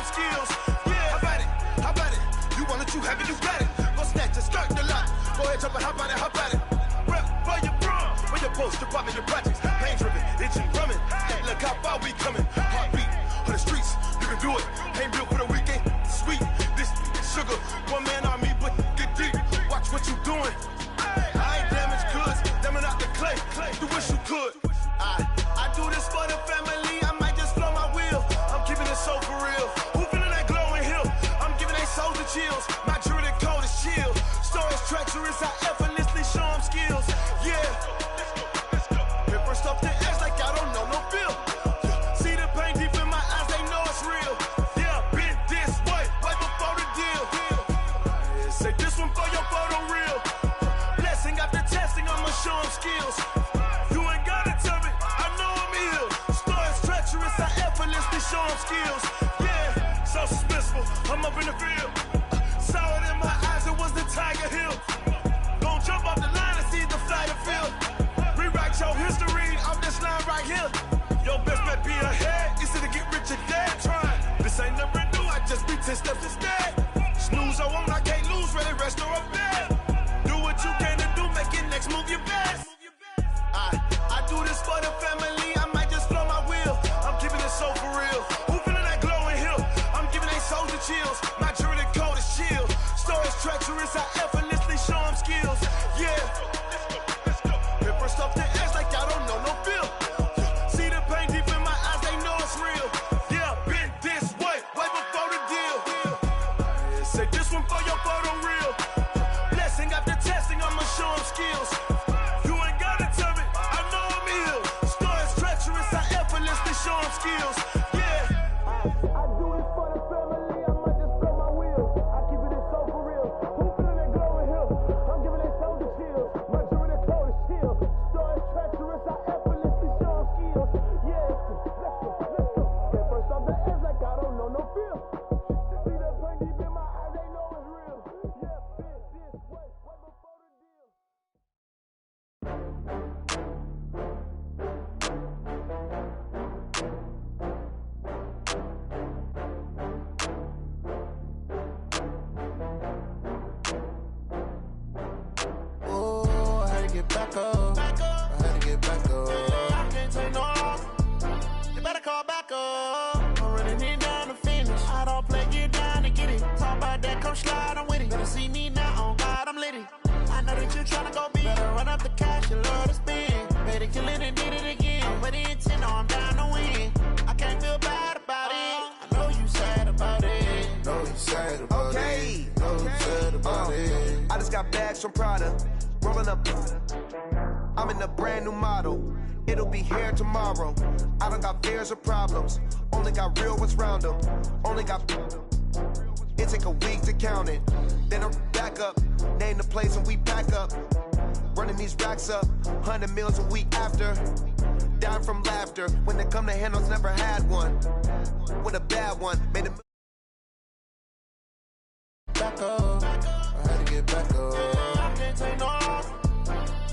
on skills. Yeah, how about it? You want it, you have it, you got it. Go snatch it, skirt the lot. Go ahead, jump it, hop on it. Rep for your brum, for your post, department, your projects. Pain driven, itching, drumming. Hey, look how far we coming. Heartbeat on the streets, you can do it. Ain't built for the weekend, sweet. This sugar, one man army, but get deep. Watch what you doing. I ain't damaged goods, damning out the clay. You wish you could. I do this for the family. I might just blow my wheel. I'm keeping it so for real. Who feeling that glowing hill? I'm giving they souls the chills. My jewelry the cold is chill. Stories treacherous, I effortlessly show them skills. Yeah. Paper stuff to edge like I don't know no feel. See the pain deep in my eyes, they know it's real. Yeah, been this way, right before the deal. Say this one for your photo reel. Blessing after testing, I'ma show them skills. You ain't gotta tell me, I know I'm ill. Stories treacherous, I effortlessly show them skills. Yeah, so suspenseful, I'm up in the field. Saw it in my eyes, it was the Tiger Hill. Don't jump off the line and see the flight of field. Rewrite your history off this line right here. Your best bet be ahead, easy to get rich or dead. Trying, this ain't never new, I just be 10 steps instead. Snooze or won't, I can't lose, ready, rest or a bed. Do what you can to do, make it next move your best. I do this for the family, I might just blow my wheel. I'm keeping it so for real. Who feeling that glowing hill? I'm giving they souls the chills. My jewelry the cold is chill. Stories treacherous, I effortlessly show them skills. Yeah. Paper stuff to edge like I don't know no feel. See the pain deep in my eyes, they know it's real. Yeah, been this way, way before the deal. Say this one for your photo reel. Blessing after testing, I'ma show them skills. You ain't gotta tell me, I know I'm ill. Stories treacherous, I effortlessly show them skills. Yeah. I do this for the family, I might just blow my wheel. I keep it so for real. Who feeling that glowing hill? I'm giving they soul the chills. My jewelry the cold is chill. Stories treacherous, I effortlessly show them skills. Yeah, let's go. Paper stuff the edge like I don't know no feel. See the pain deep in my eyes, they know it's real. Yeah, been this way, way before the deal. Oh, I had to get back up. I had to get back up. I can't take no loss. You better call back up. I'm running it down to finish. I don't play, get down to get it. Talk about that, come slide, I'm with it. Better see me now, on God, I'm lit it. I know that you tryna go big. Better run up the cash, you love to spend. Better kill it and did it again. With the intent, I'm down to win. I can't feel bad about it. I know you sad about it. Know you sad about it. Know you sad about it. I just got bags from Prada, rolling up. I'm in a brand new model. It'll be here tomorrow. I don't got fears or problems. Only got real ones round them. Only got. It take a week to count it. Then I'm back up. Name the place and we pack up. Running these racks up. 100 meals a week after. Down from laughter. When they come to handles, never had one. With a bad one. Made a. Back up. I had to get back up. I can't take no loss.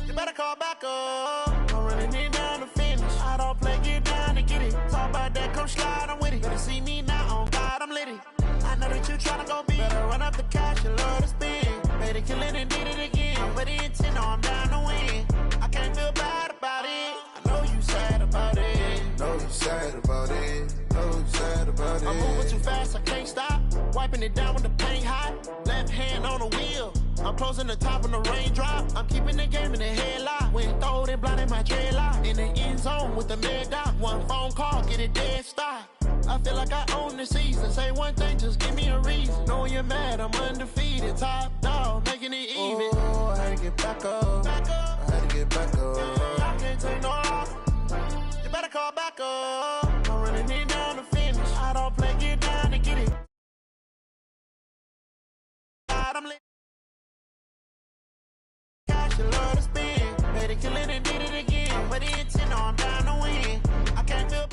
You better call back up. I'm running it down to finish. I don't play, get down to get it. Talk about that, come slide, I'm with it. Better see me now, on God, I'm lit it. I know that you tryna go big. Better run up the cash, you love to spend. Better kill it and did it again. I'm with the intent, no, I'm down to win. I can't feel bad about it. I know you sad about it. Know you sad about it. Know you sad about it. I'm moving too fast, I can't stop. Wiping it down with the paint hot. Left hand on the wheel. I'm closing the top of the raindrop. I'm keeping the game in the headlock. When throwed and blinded my dreadlock. In the end zone with the mad dot. One phone call, get it dead stop. I feel like I own the season. Say one thing, just give me a reason. Knowing you're mad, I'm undefeated. Top dog, making it even. Oh, I had to get back up. I had to get back up. I can't take no loss. You better call back up. I'm running it down to finish. I don't play, get down to get it. I'm lit. Cash, you love to spend. Better kill it and did it again. With the intent, no, I'm down to win. I can't feel.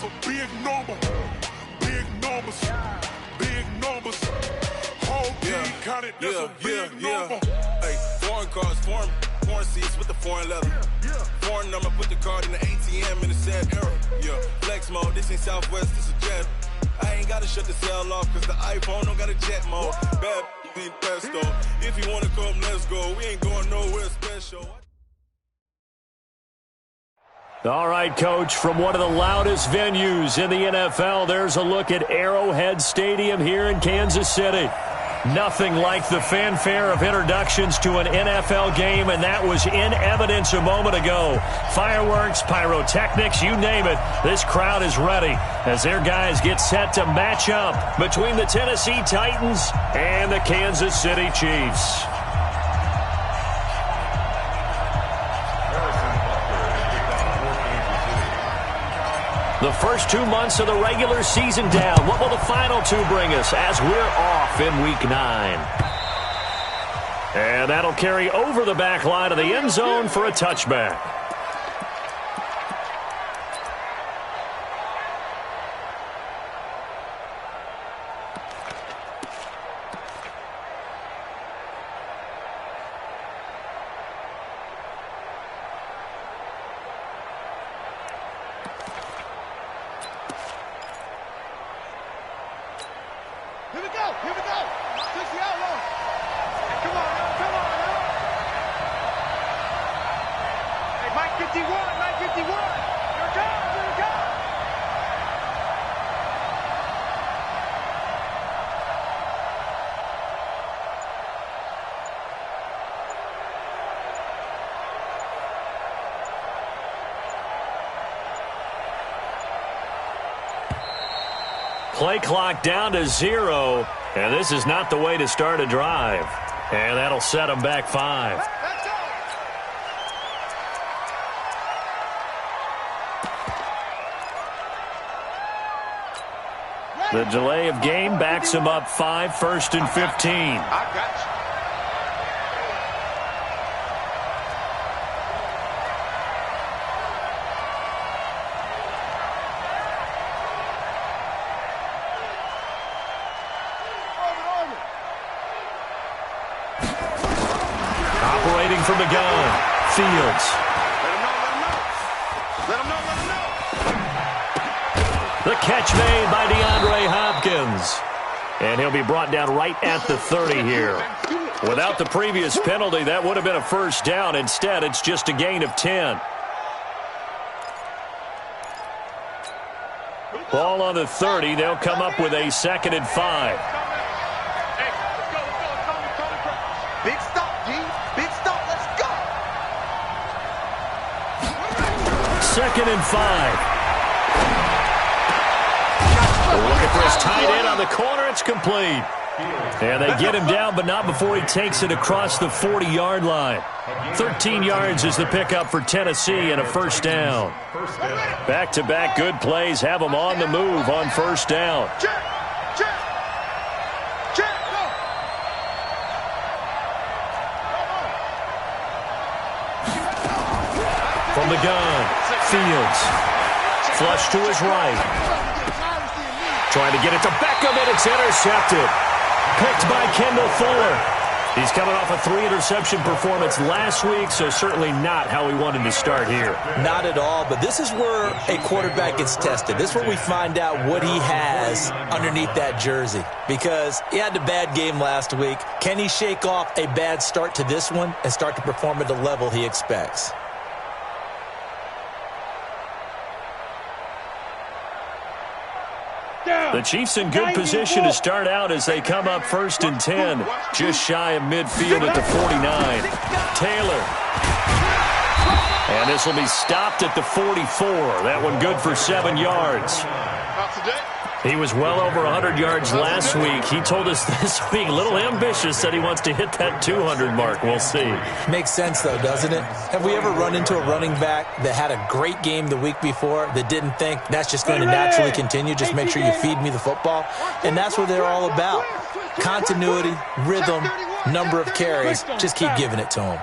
That's a big number. Big numbers. Big numbers. Whole team counted. That's a big number. Hey, foreign cars, foreign seats with the foreign leather. Foreign number, put the card in the ATM in the sad era. Yeah, flex mode, this ain't Southwest, this is jet. I ain't gotta shut the cell off, cause the iPhone don't got a jet mode. Bad need pesto. If you wanna come, let's go. We ain't going nowhere special. All right, Coach, from one of the loudest venues in the NFL, there's a look at Arrowhead Stadium here in Kansas City. Nothing like the fanfare of introductions to an NFL game, and that was in evidence a moment ago. Fireworks, pyrotechnics, you name it. This crowd is ready as their guys get set to match up between the Tennessee Titans and the Kansas City Chiefs. The first 2 months of the regular season down. What will the final two bring us as we're off in Week 9? And that'll carry over the back line of the end zone for a touchback. Play clock down to 0, and this is not the way to start a drive. And that'll set them back 5. The delay of game backs him up 5, 1st and 15. I got you. From the gun, Fields. Let him know. The catch made by DeAndre Hopkins. And he'll be brought down right at the 30 here. Without the previous penalty, that would have been a first down. Instead, it's just a gain of 10. Ball on the 30. They'll come up with a 2nd and 5. Big stop, G. Big stop. Let's go. 2nd and 5. Looking for his tight end on the corner. It's complete. And they get him down, but not before he takes it across the 40-yard line. 13 yards is the pickup for Tennessee and a first down. Back-to-back good plays have them on the move on first down. From the gun, Fields. Flush to his right. Trying to get it to Beckham, and it's intercepted. Picked by Kendall Fuller. He's coming off a 3-interception performance last week, so certainly not how he wanted to start here. Not at all, but this is where a quarterback gets tested. This is where we find out what he has underneath that jersey, because he had a bad game last week. Can he shake off a bad start to this one and start to perform at the level he expects? The Chiefs in good position to start out as they come up 1st and 10, just shy of midfield at the 49. Taylor. And this will be stopped at the 44. That one good for 7 yards. He was well over 100 yards last week. He told us this week, a little ambitious, said he wants to hit that 200 mark. We'll see. Makes sense, though, doesn't it? Have we ever run into a running back that had a great game the week before that didn't think that's just going to naturally continue? Just make sure you feed me the football. And that's what they're all about. Continuity, rhythm, number of carries. Just keep giving it to them.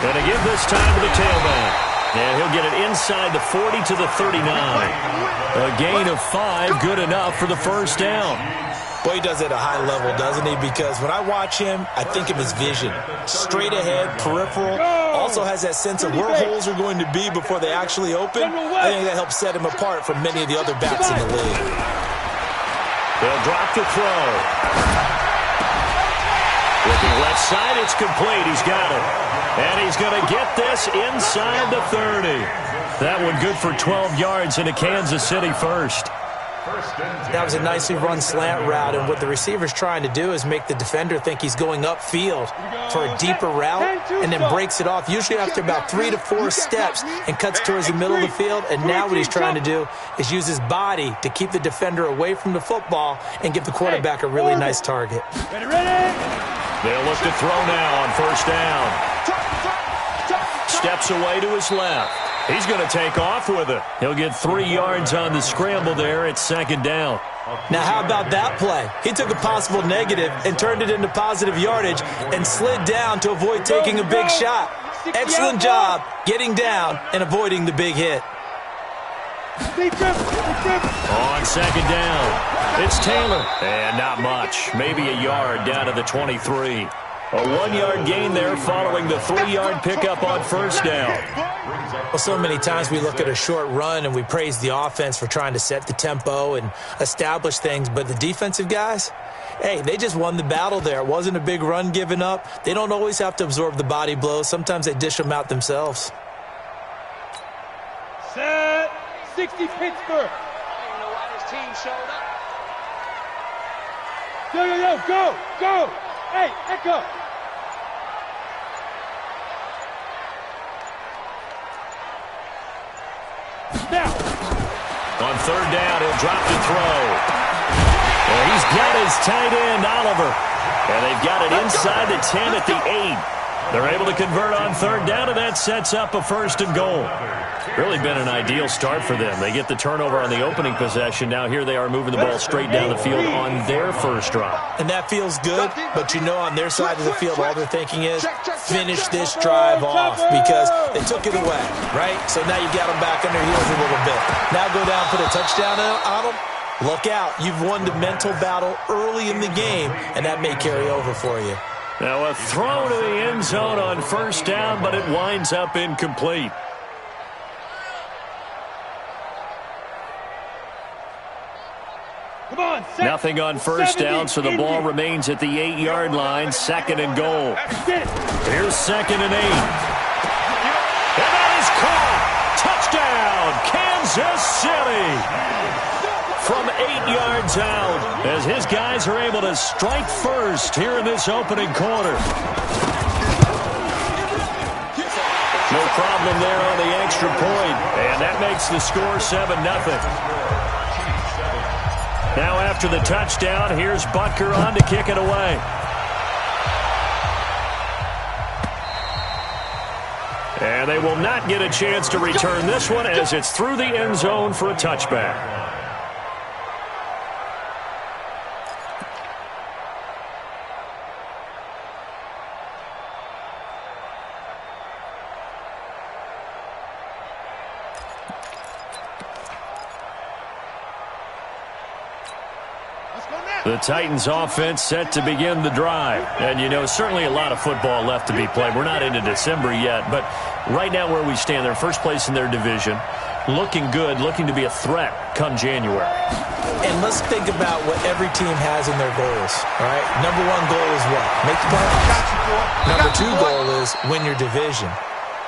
And to give this time to the tailback. And he'll get it inside the 40 to the 39. A gain of 5, good enough for the first down. Boy, he does it at a high level, doesn't he? Because when I watch him, I think of his vision. Straight ahead, peripheral. Also has that sense of where holes are going to be before they actually open. I think that helps set him apart from many of the other backs in the league. They'll drop the throw. Looking left side, it's complete. He's got it. And he's going to get this inside the 30. That one good for 12 yards into Kansas City first. That was a nicely run slant route, and what the receiver's trying to do is make the defender think he's going upfield for a deeper route and then breaks it off, usually after about 3 to 4 steps, and cuts towards the middle of the field. And now what he's trying to do is use his body to keep the defender away from the football and give the quarterback a really nice target. They'll look to throw now on first down. Steps away to his left. He's going to take off with it. He'll get 3 yards on the scramble there. It's second down. Now, how about that play? He took a possible negative and turned it into positive yardage and slid down to avoid taking a big shot. Excellent job getting down and avoiding the big hit. On second down, it's Taylor. And not much. Maybe a yard down to the 23. A 1-yard gain there following the 3-yard pickup on first down. Well, so many times we look at a short run and we praise the offense for trying to set the tempo and establish things, but the defensive guys, hey, they just won the battle there. It wasn't a big run given up. They don't always have to absorb the body blows. Sometimes they dish them out themselves. Set 60 Pittsburgh. I don't even know why this team showed up. Go. Hey, Echo. Now. On third down, he'll drop the throw. And he's got his tight end, Oliver. And they've got it inside the 10 at the 8. They're able to convert on third down, and that sets up a first and goal. Really been an ideal start for them. They get the turnover on the opening possession. Now here they are moving the ball straight down the field on their first drive. And that feels good, but you know on their side of the field all they're thinking is finish this drive off because they took it away, right? So now you got them back on their heels a little bit. Now go down, put a touchdown on them. Look out. You've won the mental battle early in the game, and that may carry over for you. Now a throw to the end zone on first down, but it winds up incomplete. Nothing on first down, so the ball remains at the 8-yard line, second and goal. Here's second and 8. And that is caught. Touchdown, Kansas City. From 8 yards out, as his guys are able to strike first here in this opening quarter. No problem there on the extra point, and that makes the score 7-0. Now after the touchdown, here's Butker on to kick it away. And they will not get a chance to return this one as it's through the end zone for a touchback. The Titans offense set to begin the drive. And, you know, certainly a lot of football left to be played. We're not into December yet, but right now where we stand, they're first place in their division. Looking good, looking to be a threat come January. And let's think about what every team has in their goals, all right? Number 1 goal is what? Make the playoffs. Number 2 goal is win your division.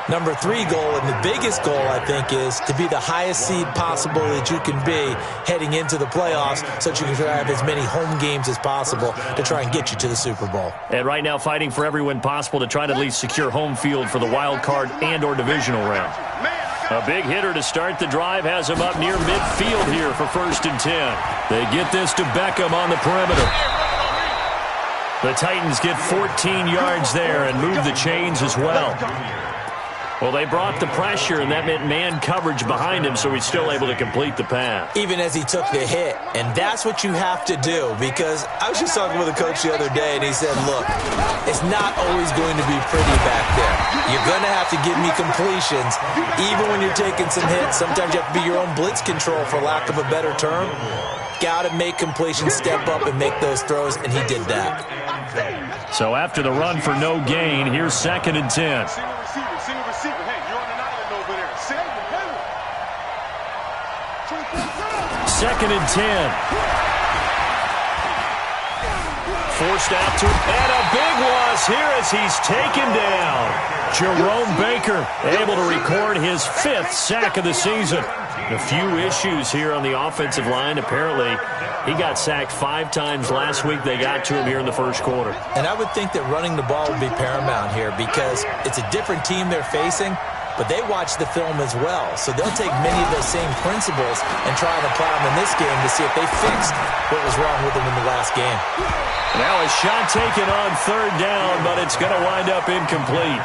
Number 3 goal, and the biggest goal, I think, is to be the highest seed possible that you can be heading into the playoffs so that you can have as many home games as possible to try and get you to the Super Bowl. And right now fighting for every win possible to try to at least secure home field for the wild card and or divisional round. A big hitter to start the drive has him up near midfield here for first and 10. They get this to Beckham on the perimeter. The Titans get 14 yards there and move the chains as well. Well, they brought the pressure, and that meant man coverage behind him, so he's still able to complete the pass. Even as he took the hit. And that's what you have to do, because I was just talking with a coach the other day, and he said, look, it's not always going to be pretty back there. You're going to have to give me completions, even when you're taking some hits. Sometimes you have to be your own blitz control, for lack of a better term. Got to make completions, step up, and make those throws, and he did that. So after the run for no gain, here's 2nd and 10. Second and 10. Forced out to, and a big loss here as he's taken down. Jerome Baker able to record his 5th sack of the season. A few issues here on the offensive line. Apparently, he got sacked 5 times last week. They got to him here in the first quarter. And I would think that running the ball would be paramount here, because it's a different team they're facing, but they watch the film as well. So they'll take many of those same principles and try and apply them in this game to see if they fixed what was wrong with them in the last game. Now a shot taken on 3rd down, but it's going to wind up incomplete.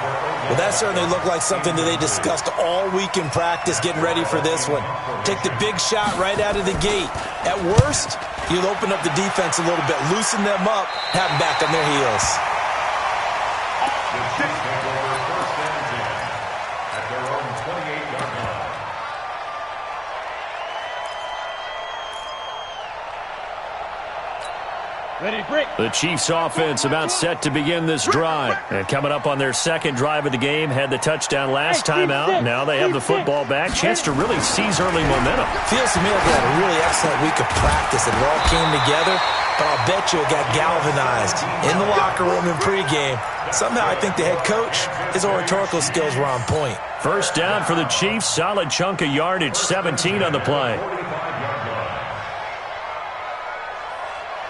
Well, that certainly looked like something that they discussed all week in practice, getting ready for this one. Take the big shot right out of the gate. At worst, you'll open up the defense a little bit, loosen them up, have them back on their heels. Ready, break. The Chiefs offense about set to begin this drive. And coming up on their 2nd drive of the game, had the touchdown last time out. Now they have the football back. Chance to really seize early momentum. Feels to me like they had a really excellent week of practice. It all came together, but I'll bet you it got galvanized in the locker room in pregame. Somehow I think the head coach, his oratorical skills were on point. First down for the Chiefs. Solid chunk of yardage, 17 on the play.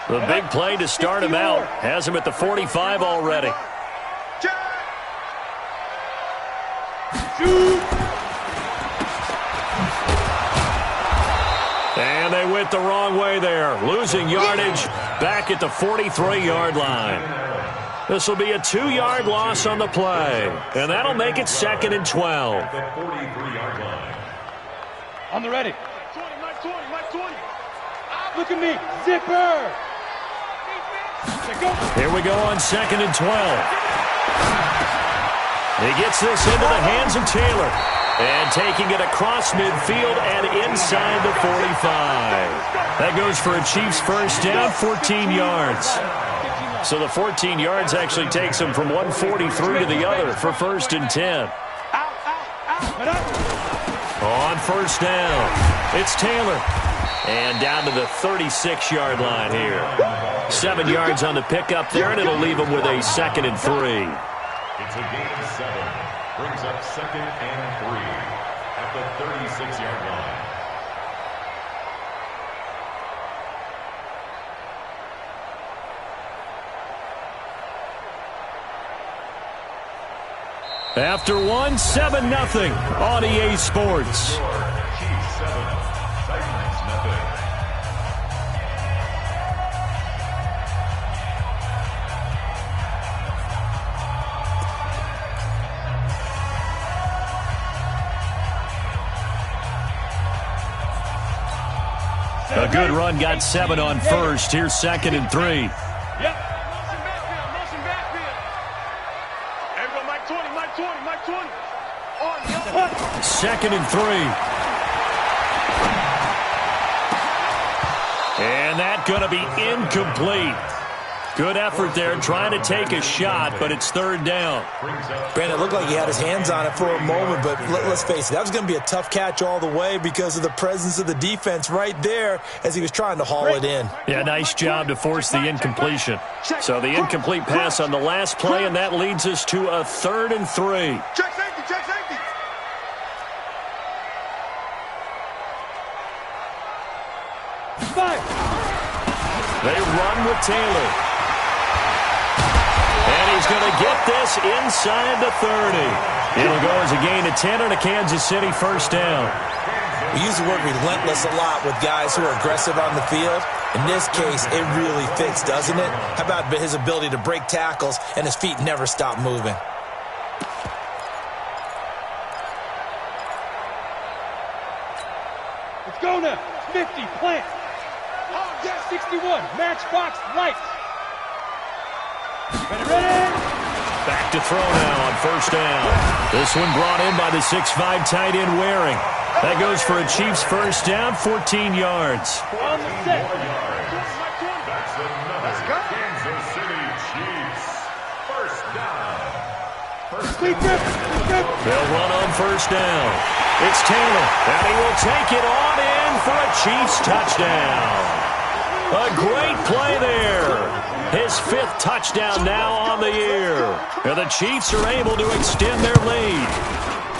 The big play to start him out. Has him at the 45 already. And they went the wrong way there. Losing yardage back at the 43-yard line. This will be a 2-yard loss on the play. And that'll make it 2nd and 12. On the ready. Look at me. Zipper. Here we go on 2nd and 12. He gets this into the hands of Taylor. And taking it across midfield and inside the 45. That goes for a Chiefs first down, 14 yards. So the 14 yards actually takes him from one 43 to the other for 1st and 10. On first down, it's Taylor. And down to the 36-yard line here. 7 yards on the pickup there, and it'll leave him with a 2nd and 3. It's a gain of 7. Brings up 2nd and 3 at the 36-yard line. After 1, 7-0 on EA Sports. Chiefs 7, Titans nothing. A good run, got 7 on first. Here's 2nd and 3. Second and 3. And that going to be incomplete. Good effort there, trying to take a shot, but it's 3rd down. Brandon, it looked like he had his hands on it for a moment, but let's face it, that was going to be a tough catch all the way because of the presence of the defense right there as he was trying to haul it in. Yeah, nice job to force the incompletion. So the incomplete pass on the last play, and that leads us to a 3rd and 3. Check safety, check safety. They run with Taylor. And he's going to get this inside the 30. It'll go as a gain of 10 on a Kansas City first down. We use the word relentless a lot with guys who are aggressive on the field. In this case, it really fits, doesn't it? How about his ability to break tackles and his feet never stop moving? 50, plant. 61, matchbox lights. Ready? Back to throw now on first down. This one brought in by the 6'5" tight end Waring. That goes for a Chiefs first down, 14 yards. On the set. That's another Kansas City Chiefs first down. They'll run on first down. It's Taylor, and he will take it on in for a Chiefs touchdown. A great play there. His 5th touchdown now on the year. And the Chiefs are able to extend their lead.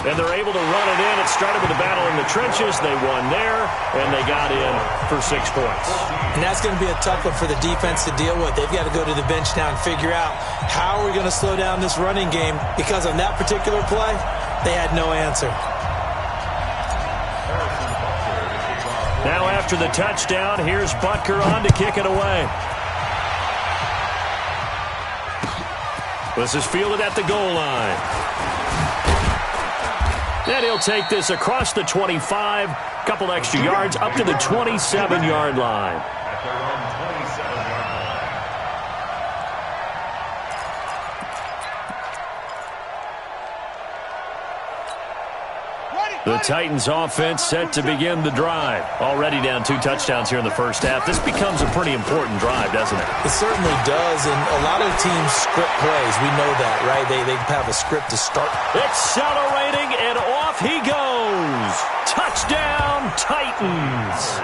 And they're able to run it in. It started with a battle in the trenches. They won there, and they got in for 6 points. And that's going to be a tough one for the defense to deal with. They've got to go to the bench now and figure out how are we going to slow down this running game, because on that particular play, they had no answer. Now after the touchdown, here's Butker on to kick it away. This is fielded at the goal line. And he'll take this across the 25, couple extra yards, up to the 27-yard line. The Titans offense set to begin the drive. Already down 2 touchdowns here in the first half. This becomes a pretty important drive, doesn't it? It certainly does, and a lot of teams script plays. We know that, right? They have a script to start. Accelerating, and off he goes. Touchdown, Titans.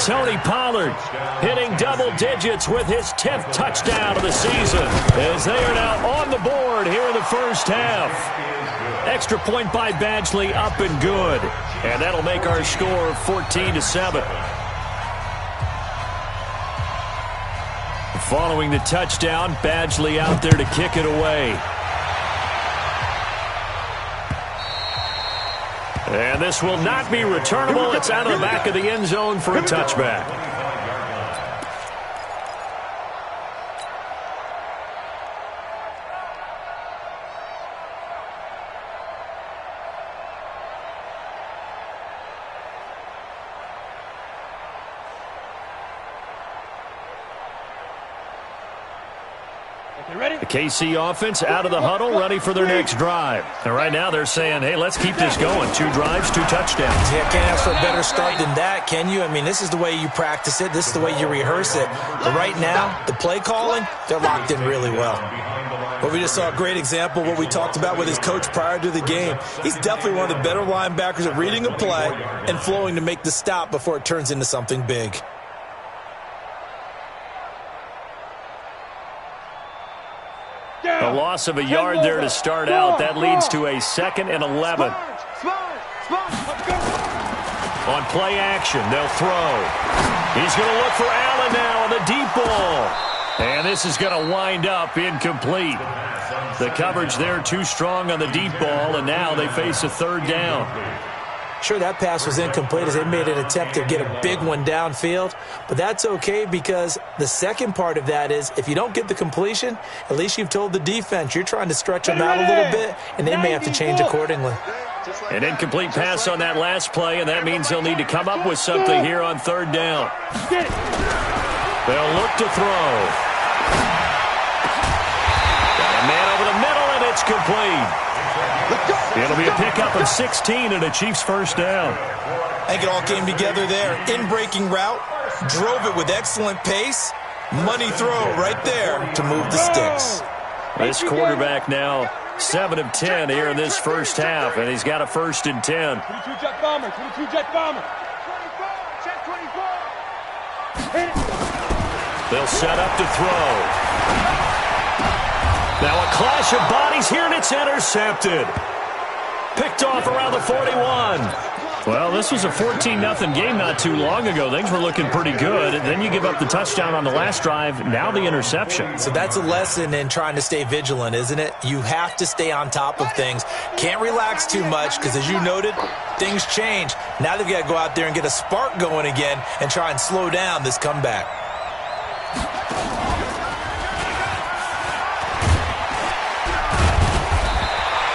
Tony Pollard hitting double digits with his 10th touchdown of the season, as they are now on the board here in the first half. Extra point by Badgley, up and good. And that'll make our score 14-7. Following the touchdown, Badgley out there to kick it away. And this will not be returnable. It's out of the back of the end zone for a touchback. The KC offense out of the huddle, ready for their next drive. And right now they're saying, hey, let's keep this going. 2 drives, 2 touchdowns. Yeah, can't ask for a better start than that, can you? I mean, this is the way you practice it. This is the way you rehearse it. But right now, the play calling, they're locked in really well. Well, we just saw a great example of what we talked about with his coach prior to the game. He's definitely one of the better linebackers at reading a play and flowing to make the stop before it turns into something big. A loss of a yard there to start out. That leads to a 2nd and 11. On play action, they'll throw. He's going to look for Allen now on the deep ball. And this is going to wind up incomplete. The coverage there too strong on the deep ball, and now they face a 3rd down. Sure, that pass was incomplete as they made an attempt to get a big one downfield, but that's okay because the second part of that is if you don't get the completion, at least you've told the defense you're trying to stretch them out a little bit, and they may have to change accordingly. An incomplete pass on that last play, and that means they'll need to come up with something here on 3rd down. They'll look to throw. Got a man over the middle, and it's complete. It'll be a pickup of 16 and a Chiefs first down. I think it all came together there. In-breaking route, drove it with excellent pace. Money throw right there to move the sticks. This quarterback now 7 of 10 here in this first half, and he's got a 1st and 10. 22 jet bomber, 22 jet bomber. 24, check 24. They'll set up to throw. Now a clash of bodies here, and it's intercepted. Picked off around the 41. Well, this was a 14-0 game not too long ago. Things were looking pretty good. And then you give up the touchdown on the last drive. Now the interception. So that's a lesson in trying to stay vigilant, isn't it? You have to stay on top of things. Can't relax too much because, as you noted, things change. Now they've got to go out there and get a spark going again and try and slow down this comeback.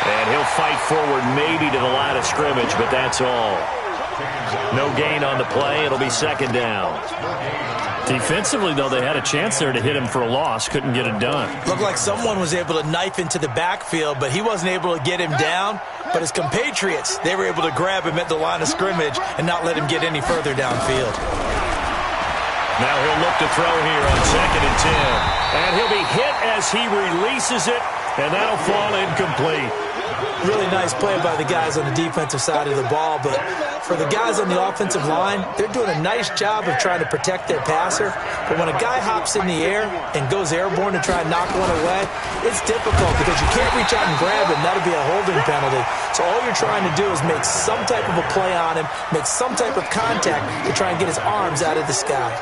And he'll fight forward maybe to the line of scrimmage, but that's all. No gain on the play. It'll be second down. Defensively, though, they had a chance there to hit him for a loss. Couldn't get it done. Looked like someone was able to knife into the backfield, but he wasn't able to get him down. But his compatriots, they were able to grab him at the line of scrimmage and not let him get any further downfield. Now he'll look to throw here on 2nd and 10. And he'll be hit as he releases it, and that'll fall incomplete. Really nice play by the guys on the defensive side of the ball, but for the guys on the offensive line, they're doing a nice job of trying to protect their passer. But when a guy hops in the air and goes airborne to try and knock one away, it's difficult because you can't reach out and grab him. That'll be a holding penalty. So all you're trying to do is make some type of a play on him, make some type of contact to try and get his arms out of the sky.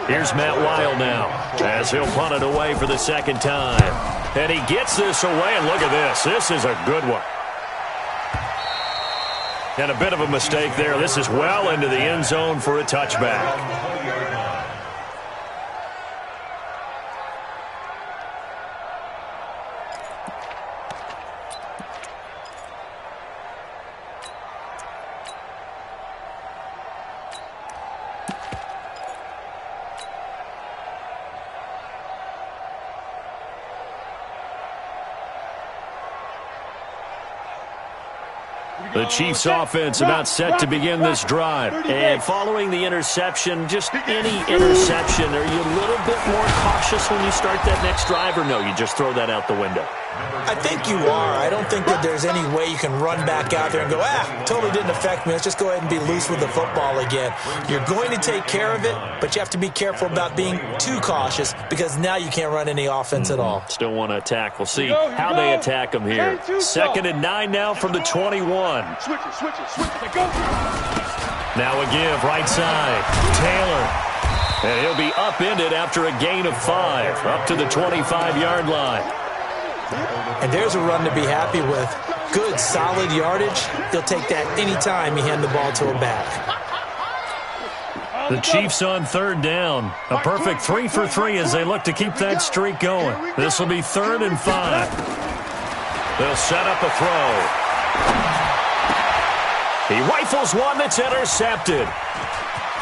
Here's Matt Weil now as he'll punt it away for the second time. And he gets this away, and look at this. This is a good one. And a bit of a mistake there. This is well into the end zone for a touchback. The Chiefs offense about set to begin this drive. And following the interception, just any interception, are you a little bit more cautious when you start that next drive, or no, you just throw that out the window? I think you are. I don't think that there's any way you can run back out there and go, totally didn't affect me. Let's just go ahead and be loose with the football again. You're going to take care of it, but you have to be careful about being too cautious because now you can't run any offense at all. Still want to attack. We'll see how they attack them here. 2nd and 9 now from the 21. Switch it. Go. Now a give, right side. Taylor. And he'll be upended after a gain of 5, up to the 25-yard line. And there's a run to be happy with. Good, solid yardage. He'll take that anytime you hand the ball to a back. The Chiefs on 3rd down. A perfect 3 for 3 as they look to keep that streak going. This will be 3rd and 5. They'll set up a throw. He rifles one that's intercepted.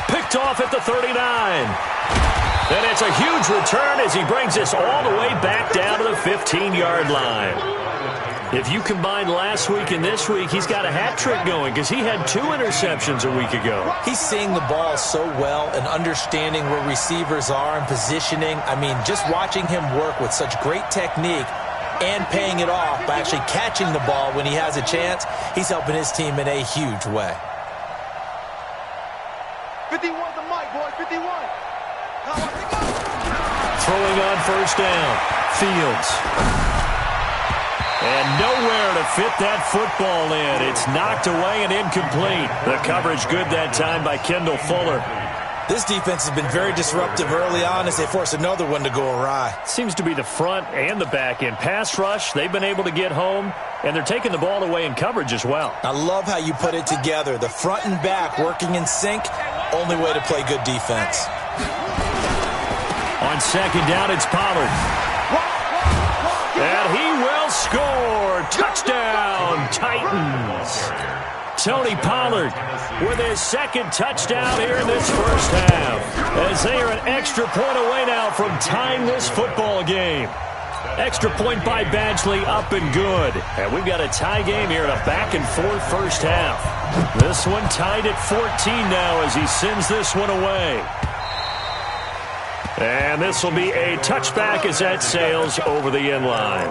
Picked off at the 39. And it's a huge return as he brings this all the way back down to the 15-yard line. If you combine last week and this week, he's got a hat trick going because he had 2 interceptions a week ago. He's seeing the ball so well and understanding where receivers are and positioning. I mean, just watching him work with such great technique and paying it off by actually catching the ball when he has a chance, he's helping his team in a huge way. 51 the mic, boy, 51. Throwing on 1st down. Fields. And nowhere to fit that football in. It's knocked away and incomplete. The coverage good that time by Kendall Fuller. This defense has been very disruptive early on as they force another one to go awry. Seems to be the front and the back end. Pass rush, they've been able to get home, and they're taking the ball away in coverage as well. I love how you put it together. The front and back working in sync, only way to play good defense. On 2nd down, it's Pollard. And he will score. Touchdown, Titans. Tony Pollard with his 2nd touchdown here in this first half. As they are an extra point away now from tying this football game. Extra point by Badgley, up and good. And we've got a tie game here in a back-and-forth first half. This one tied at 14 now as he sends this one away. And this will be a touchback as that sails over the end line.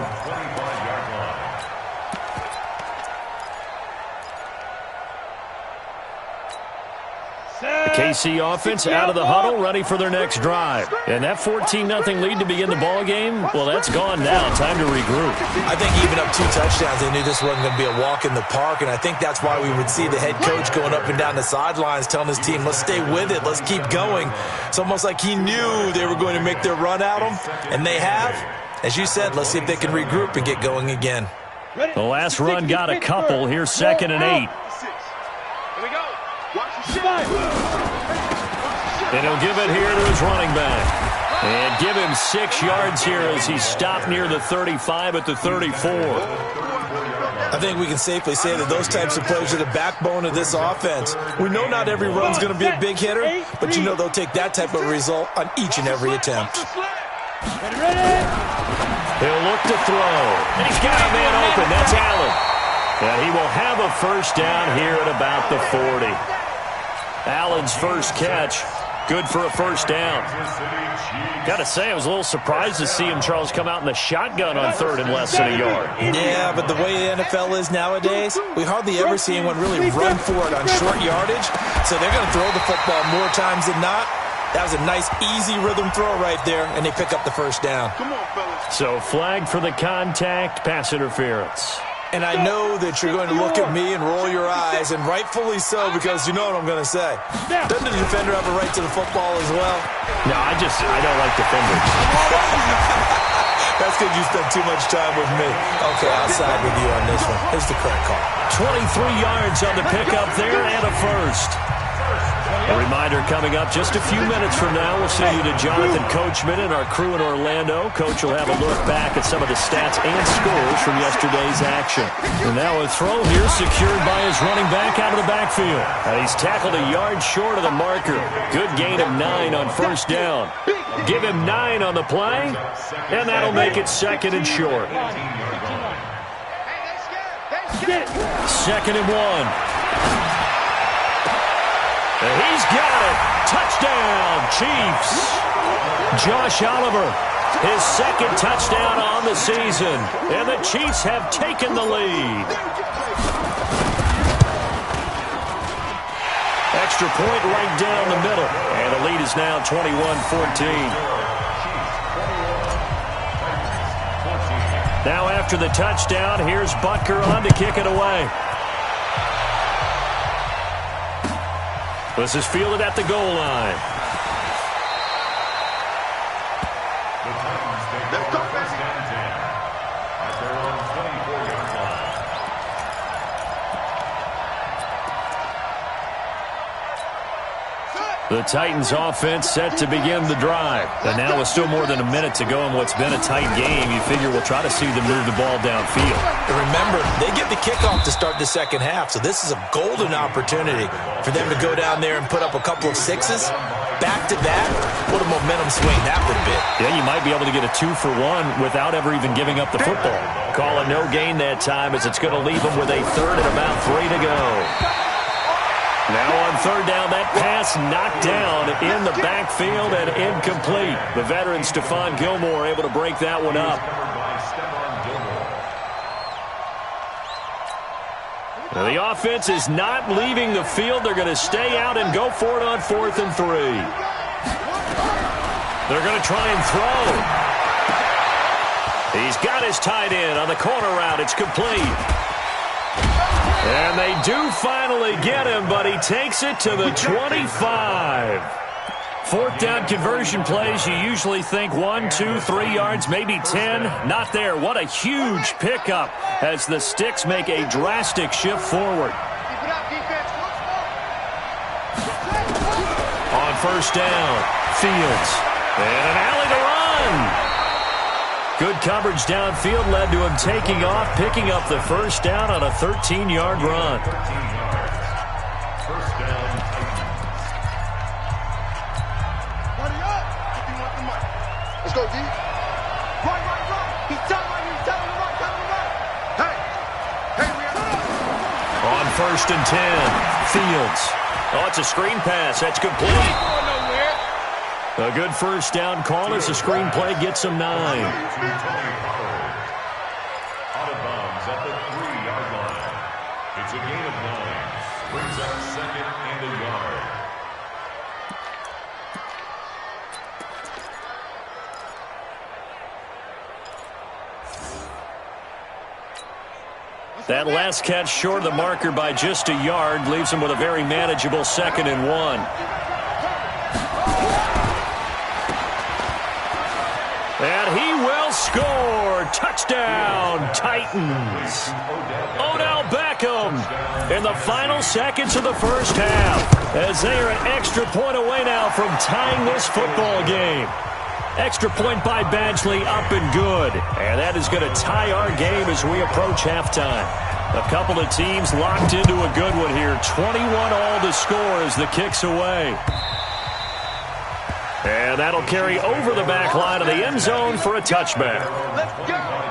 The KC offense out of the huddle, ready for their next drive. And that 14-0 lead to begin the ball game, well, that's gone now. Time to regroup. I think even up 2 touchdowns, they knew this wasn't going to be a walk in the park, and I think that's why we would see the head coach going up and down the sidelines telling his team, let's stay with it, let's keep going. It's almost like he knew they were going to make their run at him, and they have. As you said, let's see if they can regroup and get going again. The last run got a couple. Here's 2nd and 8. And he'll give it here to his running back. And give him 6 yards here as he stopped near the 35 at the 34. I think we can safely say that those types of plays are the backbone of this offense. We know not every run's going to be a big hitter, but you know they'll take that type of result on each and every attempt. He'll look to throw, and he's got a man open. That's Allen. And he will have a first down here at about the 40. Allen's first catch, good for a first down. Got to say, I was a little surprised to see him, Charles, come out in the shotgun on third and less than a yard. Yeah, but the way the NFL is nowadays, we hardly ever see anyone really run for it on short yardage. So they're going to throw the football more times than not. That was a nice, easy rhythm throw right there, and they pick up the first down. Come on, fellas. So flag for the contact, pass interference. And I know that you're going to look at me and roll your eyes, and rightfully so, because you know what I'm going to say. Doesn't the defender have a right to the football as well? No, I don't like defenders. That's because you spent too much time with me. Okay, I'll side with you on this one. Here's the correct call. 23 yards on the pickup there and a first. A reminder coming up just a few minutes from now. We'll send you to Jonathan Coachman and our crew in Orlando. Coach will have a look back at some of the stats and scores from yesterday's action. And now a throw here secured by his running back out of the backfield. And he's tackled a yard short of the marker. Good gain of 9 on first down. Give him 9 on the play, and that'll make it second and short. Second and 1. He's got it. Touchdown, Chiefs. Josh Oliver, his second touchdown on the season. And the Chiefs have taken the lead. Extra point right down the middle. And the lead is now 21-14. Now after the touchdown, here's Butker on to kick it away. This is fielded at the goal line. The Titans offense set to begin the drive. And now with still more than a minute to go in what's been a tight game, you figure we'll try to see them move the ball downfield. And remember, they get the kickoff to start the second half, so this is a golden opportunity for them to go down there and put up a couple of sixes. Back-to-back, what a momentum swing that would be. Yeah, you might be able to get a 2-for-1 without ever even giving up the football. Call a no gain that time as it's going to leave them with a third and about 3 to go. Now on third down, that pass knocked down in the backfield and incomplete. The veteran Stephon Gilmore able to break that one up. Now the offense is not leaving the field. They're going to stay out and go for it on 4th and 3. They're going to try and throw. He's got his tight end on the corner route. It's complete. And they do finally get him, but he takes it to the 25. 4th down conversion plays, you usually think 1, 2, 3 yards, maybe 10. Not there. What a huge pickup as the Sticks make a drastic shift forward. On first down, Fields. And an alley to run. Good coverage downfield led to him taking off, picking up the first down on a 13-yard run. First down. Let's go, D. Right. He's telling right. Hey, we are on first and 10, Fields. Oh, it's a screen pass. That's complete. A good first down call as the screen play gets him 9. Out of bounds at the 3-yard line. It's a gain of 9. Brings up second and a yard. That last catch short of the marker by just a yard leaves him with a very manageable 2nd and 1. And he will score. Touchdown, Titans. Odell Beckham in the final seconds of the first half as they are an extra point away now from tying this football game. Extra point by Badgley up and good. And that is going to tie our game as we approach halftime. A couple of teams locked into a good one here. 21-all to score as the kick's away. And that'll carry over the back line of the end zone for a touchback. Let's go.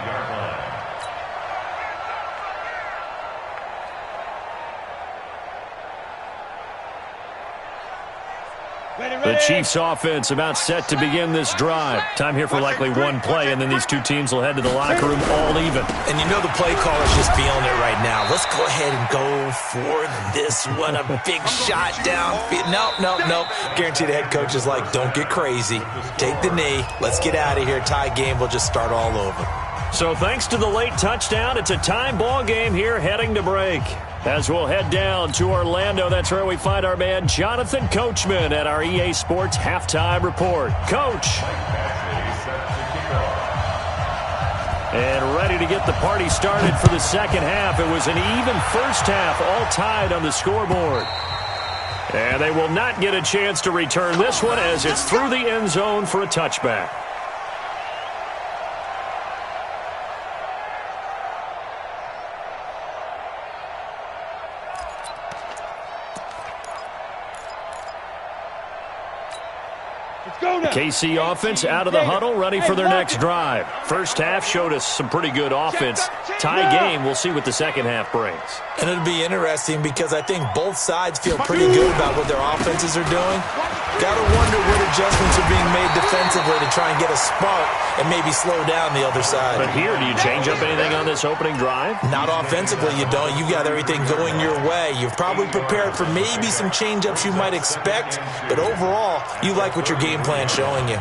The Chiefs offense about set to begin this drive. Time here for likely one play, and then these two teams will head to the locker room all even. And you know the play caller's just feeling it right now. Let's go ahead and go for this one. A big shot downfield. Nope. Guarantee the head coach is like, don't get crazy. Take the knee. Let's get out of here. Tie game. We'll just start all over. So thanks to the late touchdown, it's a time ball game here heading to break. As we'll head down to Orlando, that's where we find our man Jonathan Coachman at our EA Sports Halftime Report. Coach. And ready to get the party started for the second half. It was an even first half, all tied on the scoreboard. And they will not get a chance to return this one as it's through the end zone for a touchback. The KC offense out of the huddle, ready for their next drive. First half showed us some pretty good offense. Tie game, we'll see what the second half brings. And it'll be interesting because I think both sides feel pretty good about what their offenses are doing. Got to wonder what adjustments are being made defensively to try and get a spark and maybe slow down the other side. But here, do you change up anything on this opening drive? Not offensively, you don't. You got everything going your way. You've probably prepared for maybe some change-ups you might expect, but overall, you like what your game plan's showing you.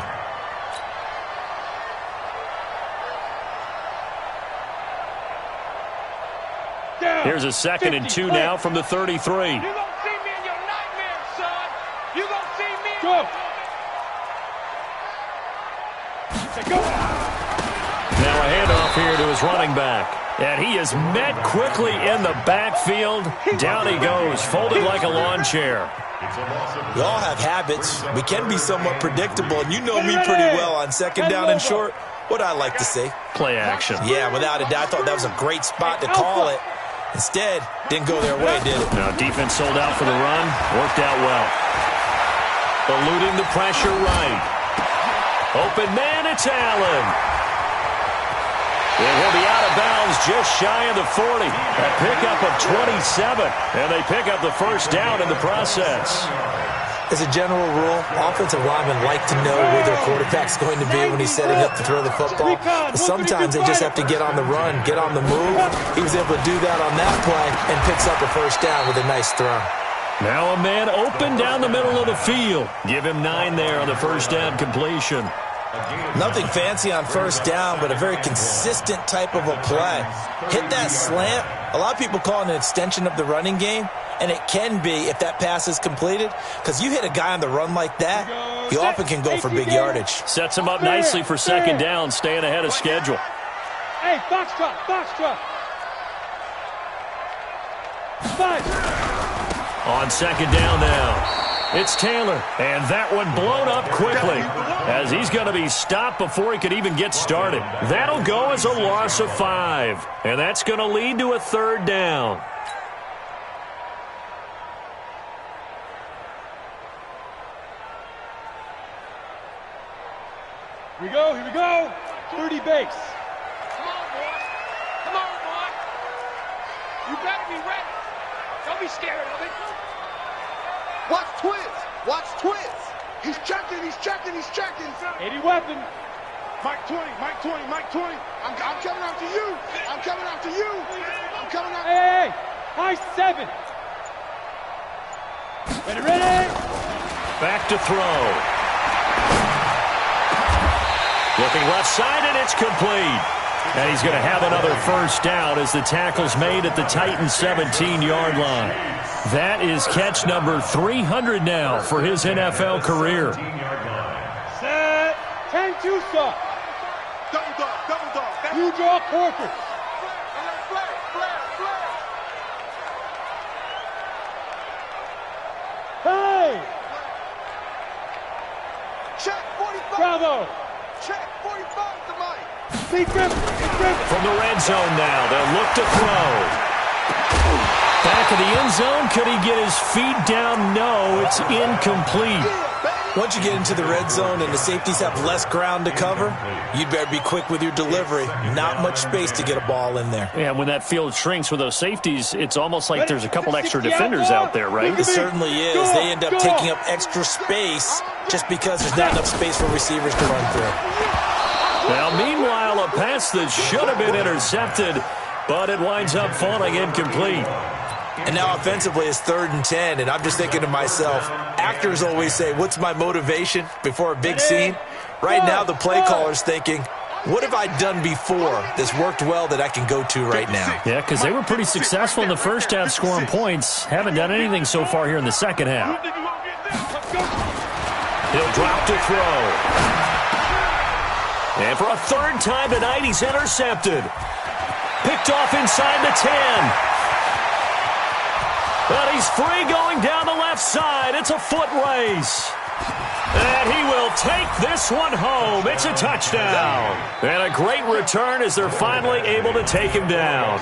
Here's a 2nd and 2 now from the 33. You gonna see me in your nightmares, son. You gonna see me. Go. Now a handoff here to his running back. And he is met quickly in the backfield. Down he goes, folded like a lawn chair. We all have habits. We can be somewhat predictable, and you know me pretty well on second down and short. What I like to see. Play action. Yeah, without a doubt. I thought that was a great spot to call it. Instead, didn't go their way, did it? Now defense sold out for the run. Worked out well. Eluding the pressure right. Open man, it's Allen. And he'll be out of bounds just shy of the 40. A pickup of 27. And they pick up the first down in the process. As a general rule, offensive linemen like to know where their quarterback's going to be when he's setting up to throw the football. But sometimes they just have to get on the run, get on the move. He was able to do that on that play and picks up a first down with a nice throw. Now a man open down the middle of the field. Give him 9 there on the first down completion. Nothing fancy on first down, but a very consistent type of a play. Hit that slant. A lot of people call it an extension of the running game, and it can be if that pass is completed, because you hit a guy on the run like that, he often can go for big yardage. Sets him up nicely for second down, staying ahead of schedule. Hey, box drop. On second down now. It's Taylor, and that one blown up quickly as he's going to be stopped before he could even get started. That'll go as a loss of 5, and that's going to lead to a third down. Here we go. 30 base. Come on, boy. You better be ready. Don't be scared of it. Watch twins. He's checking. 80 weapon. Mike 20. I'm coming after you. Hey. High 7. Ready. Back to throw. Looking left side, and it's complete. And he's going to have another first down as the tackle's made at the Titans' 17-yard line. That is catch number 300 now for his NFL career. Set. 10-2 stop. Double dog. You draw Corker. Hey. Check 45. Bravo. Check 45 to Mike. Beat Griffin. From the red zone now, they'll look to throw. Back of the end zone. Could he get his feet down? No, it's incomplete. Once you get into the red zone and the safeties have less ground to cover, you'd better be quick with your delivery. Not much space to get a ball in there. Yeah, when that field shrinks with those safeties, it's almost like there's a couple extra defenders out there, right? It certainly is. They end up taking up extra space just because there's not enough space for receivers to run through. Now, meanwhile, a pass that should have been intercepted, but it winds up falling incomplete. And now offensively it's 3rd and 10, and I'm just thinking to myself, actors always say, what's my motivation before a big scene? Right now the play caller's thinking, what have I done before that's worked well that I can go to right now? Yeah, because they were pretty successful in the first half scoring points. Haven't done anything so far here in the second half. He'll drop to throw. And for a 3rd time tonight, he's intercepted. Picked off inside the 10. But he's free going down the left side. It's a foot race. And he will take this one home. It's a touchdown. And a great return as they're finally able to take him down.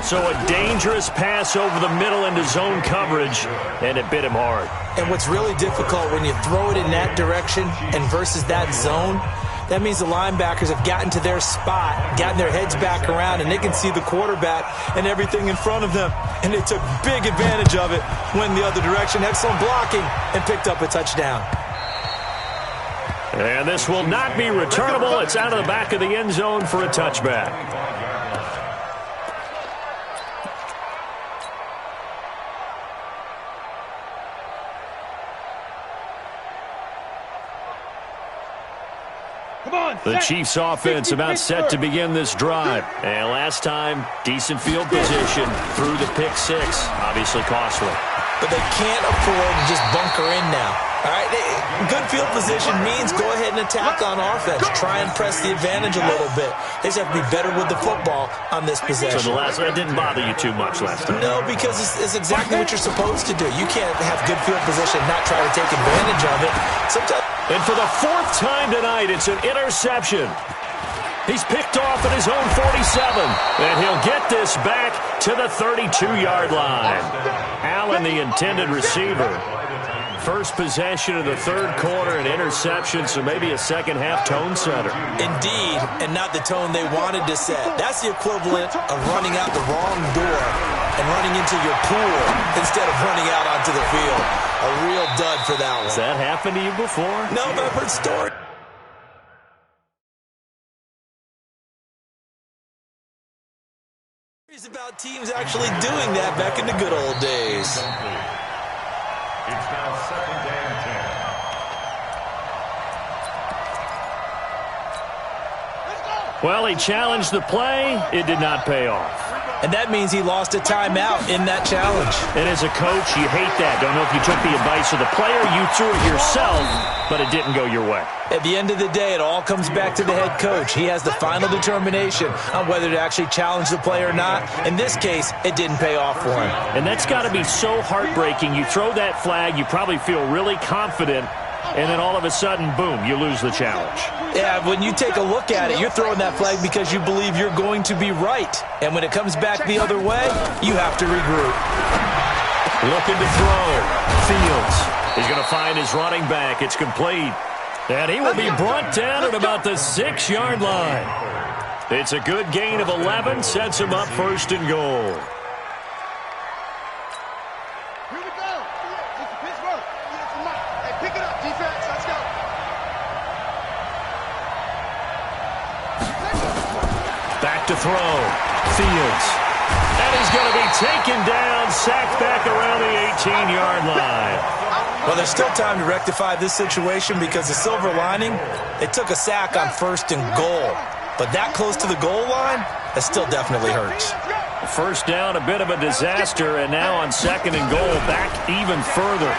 So a dangerous pass over the middle into zone coverage, and it bit him hard. And what's really difficult when you throw it in that direction and versus that zone, that means the linebackers have gotten to their spot, gotten their heads back around, and they can see the quarterback and everything in front of them. And they took big advantage of it, went the other direction, excellent blocking, and picked up a touchdown. And this will not be returnable. It's out of the back of the end zone for a touchback. The Chiefs offense about set to begin this drive. And last time, decent field position through the pick six. Obviously costly. But they can't afford to just bunker in now. All right, good field position means go ahead and attack on offense. Try and press the advantage a little bit. They just have to be better with the football on this possession. So that didn't bother you too much last time? No, because it's exactly what you're supposed to do. You can't have good field position and not try to take advantage of it. Sometimes. And for the 4th time tonight, it's an interception. He's picked off at his own 47, and he'll get this back to the 32-yard line. Allen, the intended receiver. First possession of the 3rd quarter, an interception, so maybe a second-half tone setter. Indeed, and not the tone they wanted to set. That's the equivalent of running out the wrong door and running into your pool instead of running out onto the field. A real dud for that one. Has that happened to you before? No, but I've heard stories. About teams actually doing that back in the good old days. It's now 2nd and 10. Well, he challenged the play. It did not pay off. And that means he lost a timeout in that challenge. And as a coach, you hate that. Don't know if you took the advice of the player, you threw it yourself, but it didn't go your way. At the end of the day, it all comes back to the head coach. He has the final determination on whether to actually challenge the play or not. In this case, it didn't pay off for him. And that's got to be so heartbreaking. You throw that flag, you probably feel really confident, and then all of a sudden, boom, you lose the challenge. Yeah, when you take a look at it, you're throwing that flag because you believe you're going to be right. And when it comes back the other way, you have to regroup. Looking to throw. Fields. He's going to find his running back. It's complete. And he will be brought down at about the 6-yard line. It's a good gain of 11. Sets him up 1st and goal. Back to throw. Fields. And he's going to be taken down, sacked back around the 18-yard line. Well, there's still time to rectify this situation because the silver lining, they took a sack on 1st and goal. But that close to the goal line, that still definitely hurts. First down, a bit of a disaster, and now on 2nd and goal, back even further.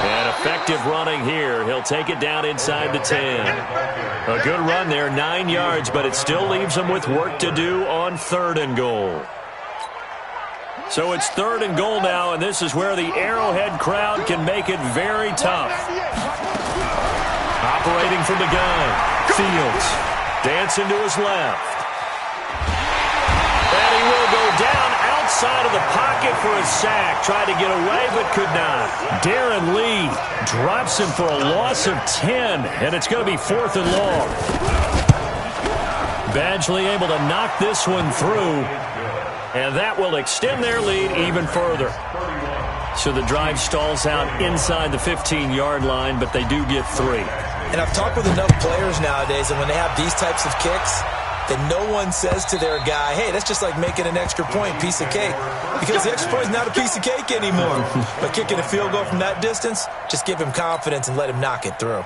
And effective running here. He'll take it down inside the 10. A good run there, 9 yards, but it still leaves him with work to do on 3rd and goal. So it's 3rd and goal now, and this is where the Arrowhead crowd can make it very tough. Operating from the gun, Fields. Dancing to his left. And he will go down outside of the pocket for a sack. Tried to get away, but could not. Darren Lee drops him for a loss of 10, and it's going to be 4th and long. Badgley able to knock this one through, and that will extend their lead even further. So the drive stalls out inside the 15-yard line, but they do get 3. And I've talked with enough players nowadays, and when they have these types of kicks, that no one says to their guy, hey, that's just like making an extra point, piece of cake. Because the extra point is not a piece of cake anymore. But kicking a field goal from that distance, just give him confidence and let him knock it through.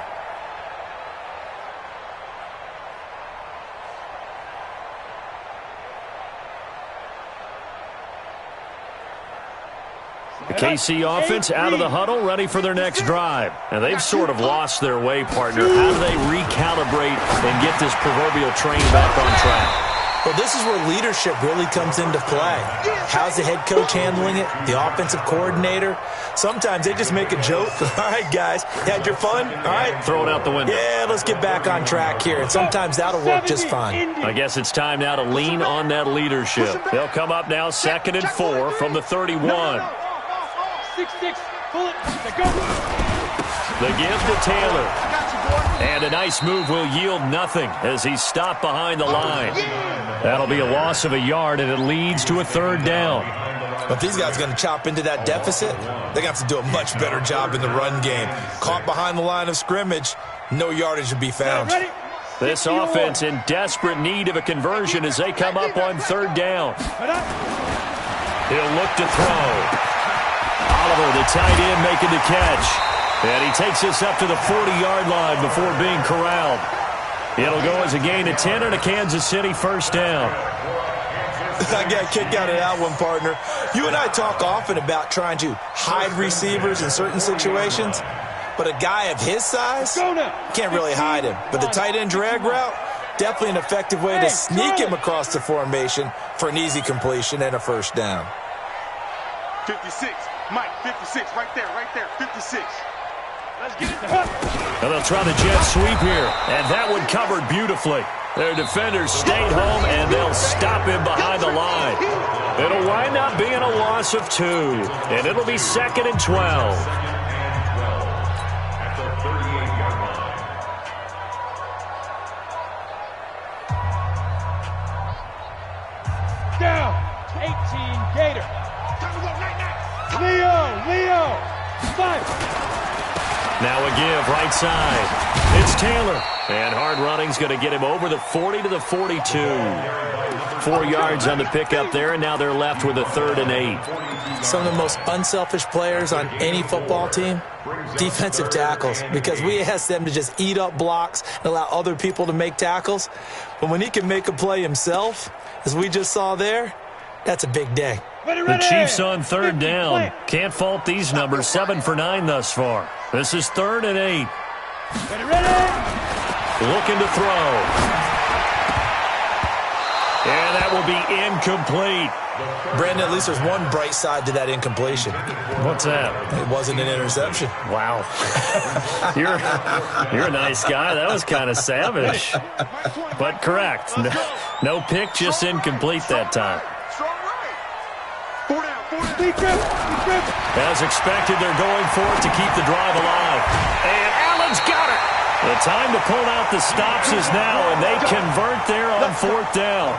The KC offense out of the huddle, ready for their next drive. And they've sort of lost their way, partner. How do they recalibrate and get this proverbial train back on track? Well, this is where leadership really comes into play. How's the head coach handling it? The offensive coordinator? Sometimes they just make a joke. All right, guys, you had your fun? All right. Throw it out the window. Yeah, let's get back on track here. And sometimes that'll work just fine. I guess it's time now to lean on that leadership. They'll come up now 2nd and 4 from the 31. 6-6, pull it, go. The give to Taylor. And a nice move will yield nothing as he's stopped behind the line. That'll be a loss of a yard, and it leads to a 3rd down. But these guys are going to chop into that deficit. They're going to have to do a much better job in the run game. Caught behind the line of scrimmage, no yardage to be found. This offense in desperate need of a conversion as they come up on 3rd down. He'll look to throw. Oliver, the tight end, making the catch. And he takes us up to the 40-yard line before being corralled. It'll go as a gain of 10 and a Kansas City 1st down. I got a kick out of that one, partner. You and I talk often about trying to hide receivers in certain situations, but a guy of his size can't really hide him. But the tight end drag route, definitely an effective way to sneak him across the formation for an easy completion and a 1st down. 56, Mike, 56, right there, 56. Let's get it. And they'll try the jet sweep here, and that one covered beautifully. Their defenders stayed home, and they'll stop him behind the line. It'll wind up being a loss of 2, and it'll be 2nd and 12. At the 38-yard line. Down, 18, Gator. Leo, 5. Now a give, right side. It's Taylor. And hard running's going to get him over the 40 to the 42. 4 yards on the pickup there, and now they're left with a 3rd and 8. Some of the most unselfish players on any football team, defensive tackles, because we ask them to just eat up blocks and allow other people to make tackles. But when he can make a play himself, as we just saw there, that's a big day. The Chiefs on 3rd down. Can't fault these numbers. 7 for 9 thus far. This is 3rd and 8. Looking to throw. And that will be incomplete. Brandon, at least there's one bright side to that incompletion. What's that? It wasn't an interception. Wow. You're a nice guy. That was kind of savage. But correct. No pick, just incomplete that time. As expected, they're going for it to keep the drive alive. And Allen's got it. The time to pull out the stops is now, and they convert there on 4th down.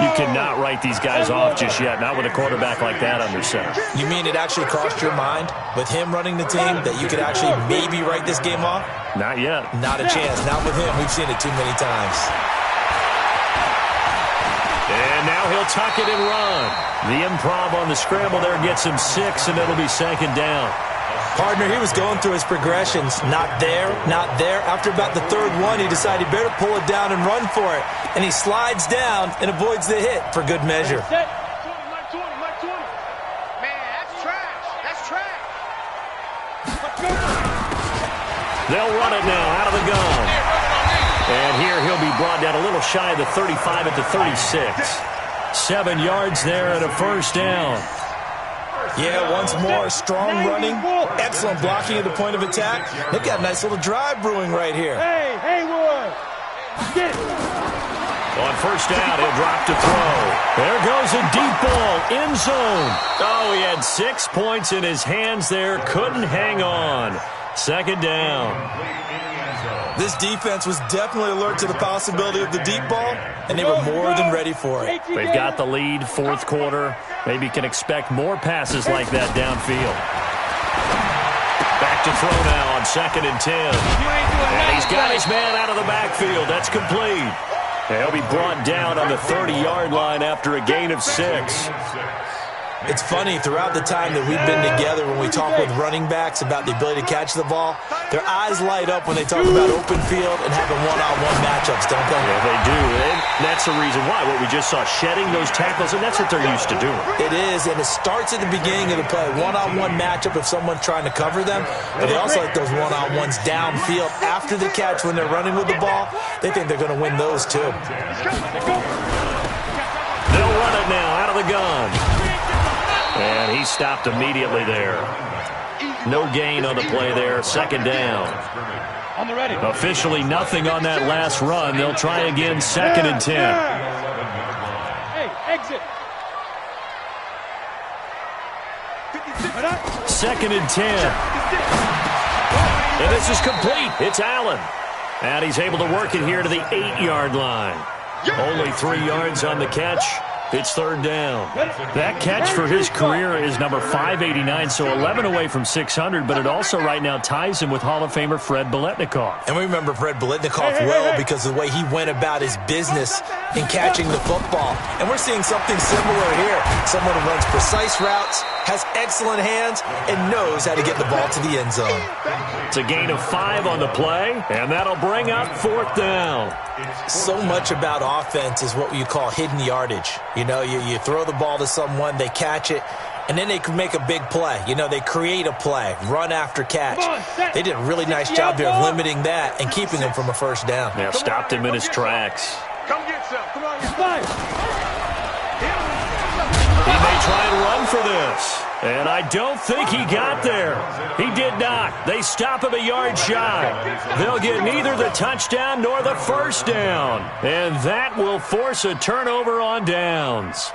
You cannot write these guys off just yet, not with a quarterback like that under center. You mean it actually crossed your mind with him running the team that you could actually maybe write this game off? Not yet. Not a chance. Not with him. We've seen it too many times. And now he'll tuck it and run. The improv on the scramble there gets him 6, and it'll be 2nd down. Partner, he was going through his progressions. Not there, not there. After about the 3rd one, he decided he better pull it down and run for it. And he slides down and avoids the hit for good measure. Man, that's trash. That's trash. They'll run it now out of the gun. And here he'll be brought down a little shy of the 35 at the 36. 7 yards there and a 1st down. Yeah, once more, strong running, excellent blocking at the point of attack. They've got a nice little drive brewing right here. Hey, Haywood, get it. On first down, he'll drop to throw. There goes a deep ball, end zone. Oh, he had 6 points in his hands there. Couldn't hang on. Second down. This defense was definitely alert to the possibility of the deep ball, and they were more than ready for it. They've got the lead, fourth quarter. Maybe can expect more passes like that downfield. Back to throw now on 2nd and 10. And he's got his man out of the backfield. That's complete. And he'll be brought down on the 30-yard line after a gain of 6. It's funny, throughout the time that we've been together, when we talk with running backs about the ability to catch the ball, their eyes light up when they talk about open field and having one-on-one matchups, don't they? Yeah, they do. And that's the reason why. What we just saw, shedding those tackles, and that's what they're used to doing. It is, and it starts at the beginning of the play. One-on-one matchup if someone's trying to cover them, but they also like those one-on-ones downfield after the catch when they're running with the ball. They think they're going to win those, too. They'll run it now out of the gun. And he stopped immediately there. No gain on the play there. Second down. On the ready. Officially nothing on that last run. They'll try again, 2nd and 10. Hey, exit. 2nd and 10. And this is complete. It's Allen. And he's able to work it here to the 8-yard line. Only 3 yards on the catch. It's third down. That catch for his career is number 589, so 11 away from 600, but it also right now ties him with Hall of Famer Fred Biletnikoff. And we remember Fred Biletnikoff well because of the way he went about his business in catching the football. And we're seeing something similar here. Someone who runs precise routes, has excellent hands, and knows how to get the ball to the end zone. It's a gain of 5 on the play, and that'll bring up fourth down. So much about offense is what you call hidden yardage. You know, you throw the ball to someone, they catch it, and then they can make a big play. You know, they create a play, run after catch. They did a really nice job there of limiting that and keeping him from a first down. Yeah, stopped him in his tracks. Come get some. Come on, He may try and run for this. And I don't think he got there. He did not. They stop him a yard shy. They'll get neither the touchdown nor the first down. And that will force a turnover on downs.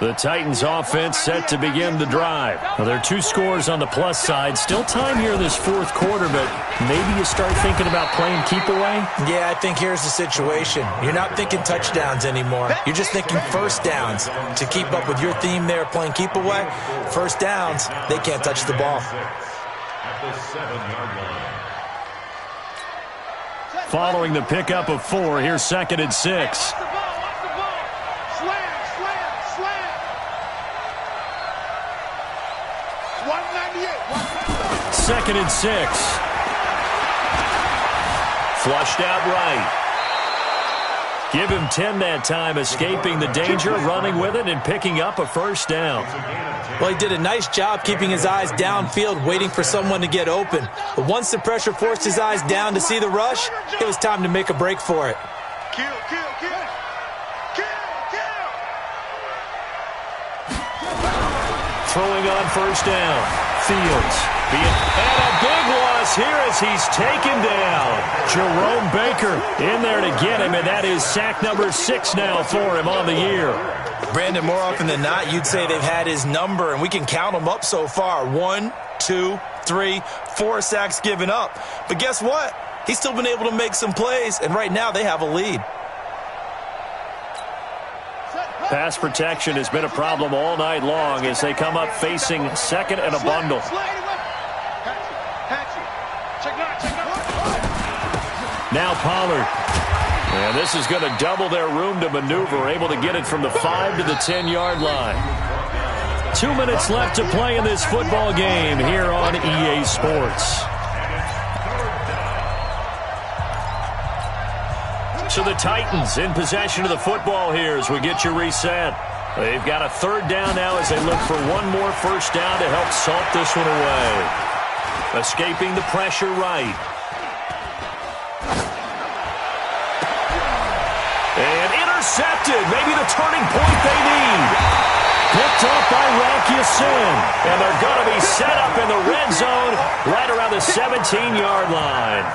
The Titans offense set to begin the drive. Now, there are 2 scores on the plus side. Still time here in this fourth quarter, but maybe you start thinking about playing keep away? Yeah, I think here's the situation. You're not thinking touchdowns anymore. You're just thinking first downs. To keep up with your theme there, playing keep away, first downs, they can't touch the ball. At the 7-yard line. Following the pickup of 4, here's 2nd and 6. Second and 6. Flushed out right. Give him 10 that time, escaping the danger, running with it, and picking up a first down. Well, he did a nice job keeping his eyes downfield, waiting for someone to get open. But once the pressure forced his eyes down to see the rush, it was time to make a break for it. Kill, kill, kill. Kill, kill. Throwing on first down. Fields. And a big loss here as he's taken down. Jerome Baker in there to get him, and that is sack number 6 now for him on the year. Brandon, more often than not, you'd say they've had his number, and we can count them up so far. 1, 2, 3, 4 sacks given up. But guess what? He's still been able to make some plays, and right now they have a lead. Pass protection has been a problem all night long as they come up facing second and a bundle. Now Pollard. And this is going to double their room to maneuver, able to get it from the 5 to the 10-yard line. 2 minutes left to play in this football game here on EA Sports. So the Titans in possession of the football here as we get you reset. They've got a third down now as they look for one more first down to help salt this one away. Escaping the pressure right. And intercepted. Maybe the turning point they need. Picked up by Rakusin. And they're going to be set up in the red zone right around the 17-yard line.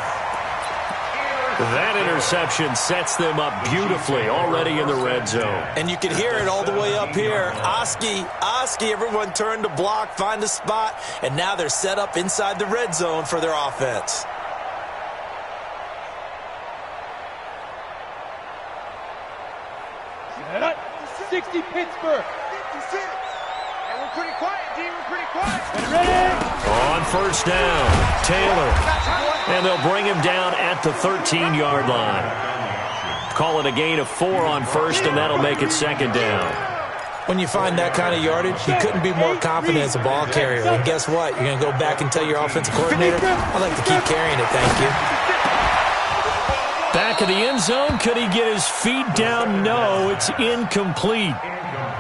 That interception sets them up beautifully already in the red zone. And you can hear it all the way up here. Oski, everyone turned to block, find a spot, and now they're set up inside the red zone for their offense. Set up. 60 Pittsburgh. And we're pretty quiet, D. We're pretty quiet. Ready? On first down, Taylor. And they'll bring him down at the 13-yard line. Call it a gain of 4 on first, and that'll make it second down. When you find that kind of yardage, you couldn't be more confident as a ball carrier. And guess what? You're going to go back and tell your offensive coordinator, I'd like to keep carrying it, thank you. Back of the end zone, could he get his feet down? No, it's incomplete.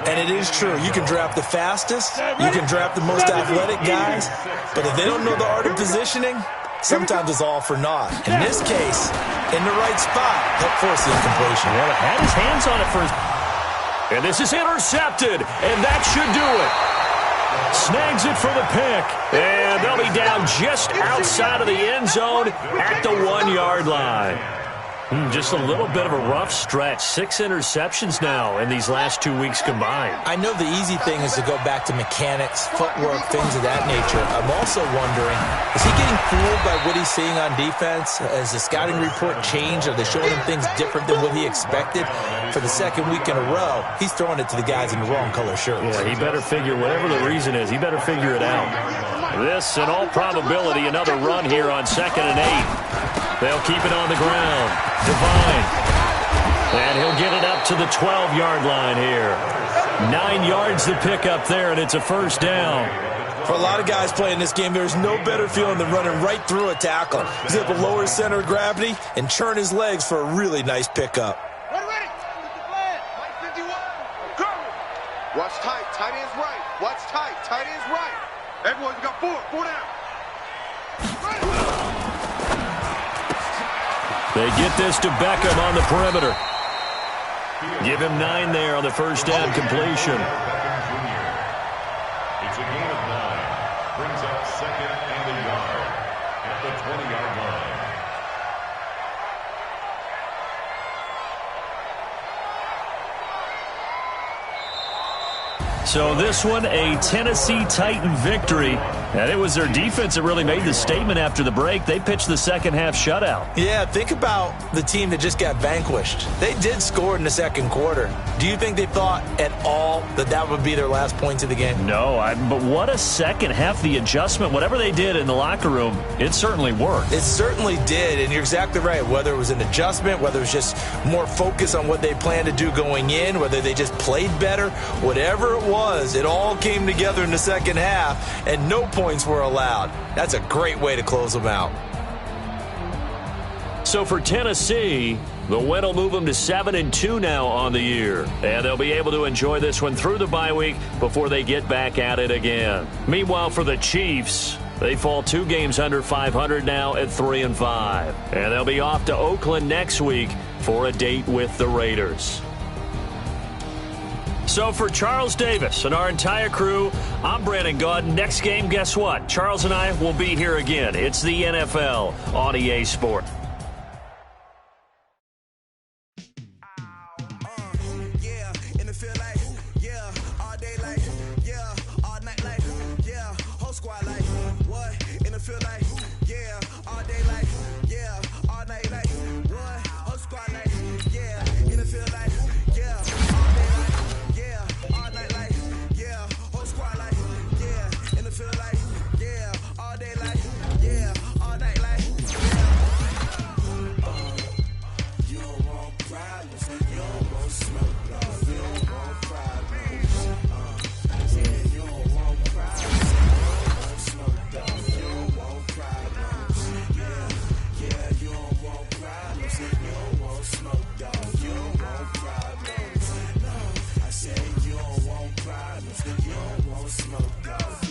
And it is true. You can draft the fastest. You can draft the most athletic guys. But if they don't know the art of positioning, sometimes it's all for naught. In this case, in the right spot, help force the incompletion. Well, it had his hands on it first. And this is intercepted, and that should do it. Snags it for the pick, and they'll be down just outside of the end zone at the 1-yard line. Just a little bit of a rough stretch. 6 interceptions now in these last 2 weeks combined. I know the easy thing is to go back to mechanics, footwork, things of that nature. I'm also wondering, is he getting fooled by what he's seeing on defense? Has the scouting report changed? Are they showing him things different than what he expected? For the second week in a row, he's throwing it to the guys in the wrong color shirts. Yeah, he better figure, whatever the reason is, he better figure it out. This, in all probability, another run here on 2nd and 8. They'll keep it on the ground. Devine. And he'll get it up to the 12-yard line here. 9 yards to pick up there, and it's a first down. For a lot of guys playing this game, there's no better feeling than running right through a tackle. He's able to lower his center of gravity and churn his legs for a really nice pickup. Ready. Mike 51. Watch tight. Tight end's right. Watch tight. Tight end's right. Everyone, you got 4. 4 down. They get this to Beckham on the perimeter. Give him 9 there on the first down completion. It's a gain of 9. Brings up 2nd and a yard at the 20-yard line. So this one, a Tennessee Titan victory. And it was their defense that really made the statement after the break. They pitched the second half shutout. Yeah, think about the team that just got vanquished. They did score in the second quarter. Do you think they thought at all that that would be their last points of the game? No, but what a second half. The adjustment, whatever they did in the locker room, it certainly worked. It certainly did, and you're exactly right. Whether it was an adjustment, whether it was just more focus on what they planned to do going in, whether they just played better, whatever it was, it all came together in the second half, and no points were allowed. That's a great way to close them out. So for Tennessee, the win will move them to 7-2 now on the year. And they'll be able to enjoy this one through the bye week before they get back at it again. Meanwhile, for the Chiefs, they fall 2 games under 500 now at 3-5. And they'll be off to Oakland next week for a date with the Raiders. So for Charles Davis and our entire crew, I'm Brandon Gaud. Next game, guess what? Charles and I will be here again. It's the NFL on EA Sport. You don't want smoke, dog.